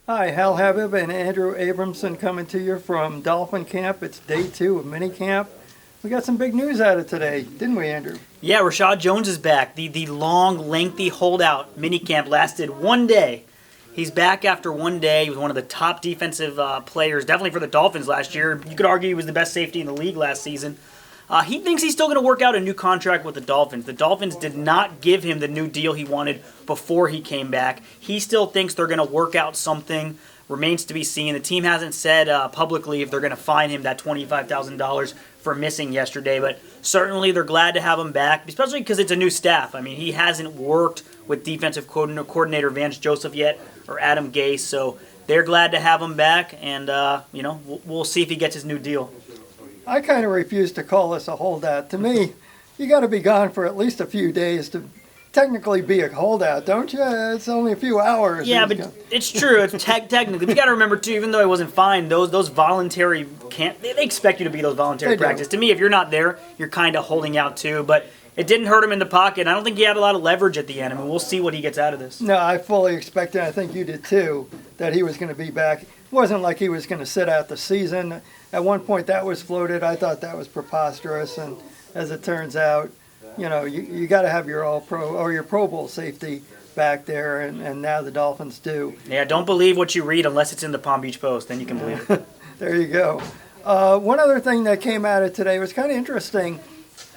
Hi, Hal Habib and Andrew Abramson coming to you from Dolphin Camp. It's day 2 of mini camp. We got some big news out of today, didn't we, Andrew? Yeah, Rashad Jones is back. The long, lengthy holdout minicamp lasted one day. He's back after one day. He was one of the top defensive players, definitely for the Dolphins last year. You could argue he was the best safety in the league last season. He thinks he's still going to work out a new contract with the Dolphins. The Dolphins did not give him the new deal he wanted before he came back. He still thinks they're going to work out something. Remains to be seen. The team hasn't said publicly if they're going to fine him that $25,000 for missing yesterday, but certainly they're glad to have him back, especially because it's a new staff. I mean, he hasn't worked with defensive coordinator Vance Joseph yet or Adam Gase, so they're glad to have him back, and we'll see if he gets his new deal. I kind of refuse to call this a holdout. To me, you got to be gone for at least a few days to technically be a holdout, don't you? It's only a few hours. Yeah, but it's true. It's technically. You got to remember too. Even though he wasn't fined, those voluntary can't. They expect you to be those voluntary practices. To me, if you're not there, you're kind of holding out too. But it didn't hurt him in the pocket. I don't think he had a lot of leverage at the end. I mean, we'll see what he gets out of this. No, I fully expected. I think you did too. That he was going to be back. It wasn't like he was going to sit out the season. At one point, that was floated. I thought that was preposterous, and as it turns out, you got to have your All-Pro or your Pro Bowl safety back there, and now the Dolphins do. Yeah, don't believe what you read unless it's in the Palm Beach Post. Then you can believe it. There you go. One other thing that came out of today was kind of interesting.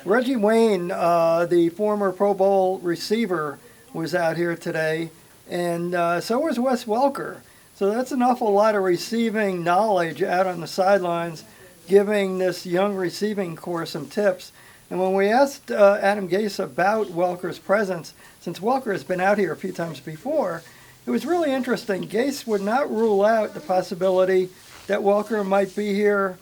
Reggie Wayne, the former Pro Bowl receiver, was out here today, and so was Wes Welker. So that's an awful lot of receiving knowledge out on the sidelines, giving this young receiving corps some tips. And when we asked Adam Gase about Welker's presence, since Welker has been out here a few times before, it was really interesting. Gase would not rule out the possibility that Welker might be here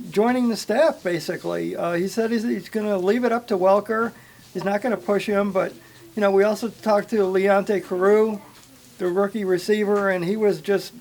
joining the staff, basically. He said he's going to leave it up to Welker. He's not going to push him. But, we also talked to Leonte Carroo, the rookie receiver, and he was just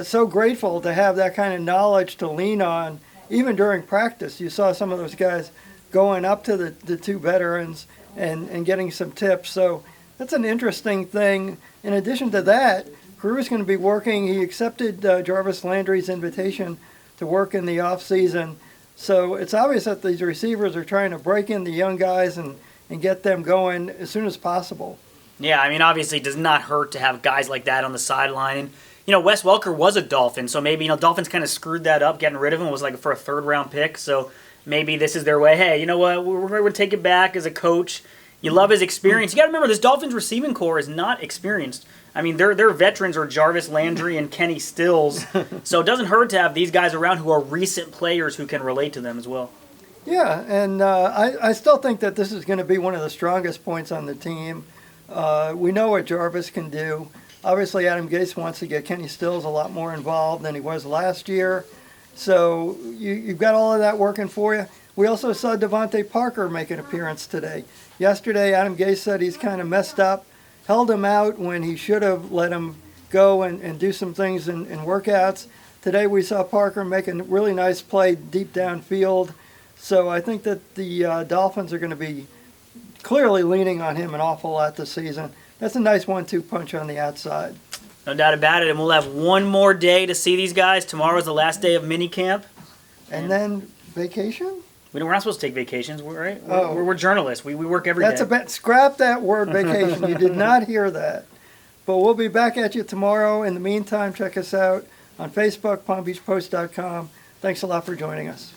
so grateful to have that kind of knowledge to lean on, even during practice. You saw some of those guys going up to the two veterans and getting some tips. So that's an interesting thing. In addition to that, Carroo is going to be working. He accepted Jarvis Landry's invitation to work in the offseason. So it's obvious that these receivers are trying to break in the young guys and get them going as soon as possible. Yeah, I mean, obviously it does not hurt to have guys like that on the sideline. And, Wes Welker was a Dolphin, so maybe, Dolphins kind of screwed that up. Getting rid of him was like for a third-round pick, so maybe this is their way. Hey, you know what? We're going to take it back as a coach. You love his experience. You got to remember, this Dolphins receiving corps is not experienced. I mean, their veterans are Jarvis Landry and Kenny Stills, so it doesn't hurt to have these guys around who are recent players who can relate to them as well. Yeah, and I still think that this is going to be one of the strongest points on the team. We know what Jarvis can do. Obviously, Adam Gase wants to get Kenny Stills a lot more involved than he was last year. So you've got all of that working for you. We also saw Devontae Parker make an appearance today. Yesterday, Adam Gase said he's kind of messed up, held him out when he should have let him go and do some things in workouts. Today, we saw Parker make a really nice play deep downfield. So I think that the Dolphins are going to be clearly leaning on him an awful lot this season. That's a nice 1-2 punch on the outside. No doubt about it, and we'll have one more day to see these guys. Tomorrow's the last day of minicamp. And then vacation? We're not supposed to take vacations, right? We're journalists. We work every day. Scrap that word vacation. You did not hear that. But we'll be back at you tomorrow. In the meantime, check us out on Facebook, PalmBeachPost.com. Thanks a lot for joining us.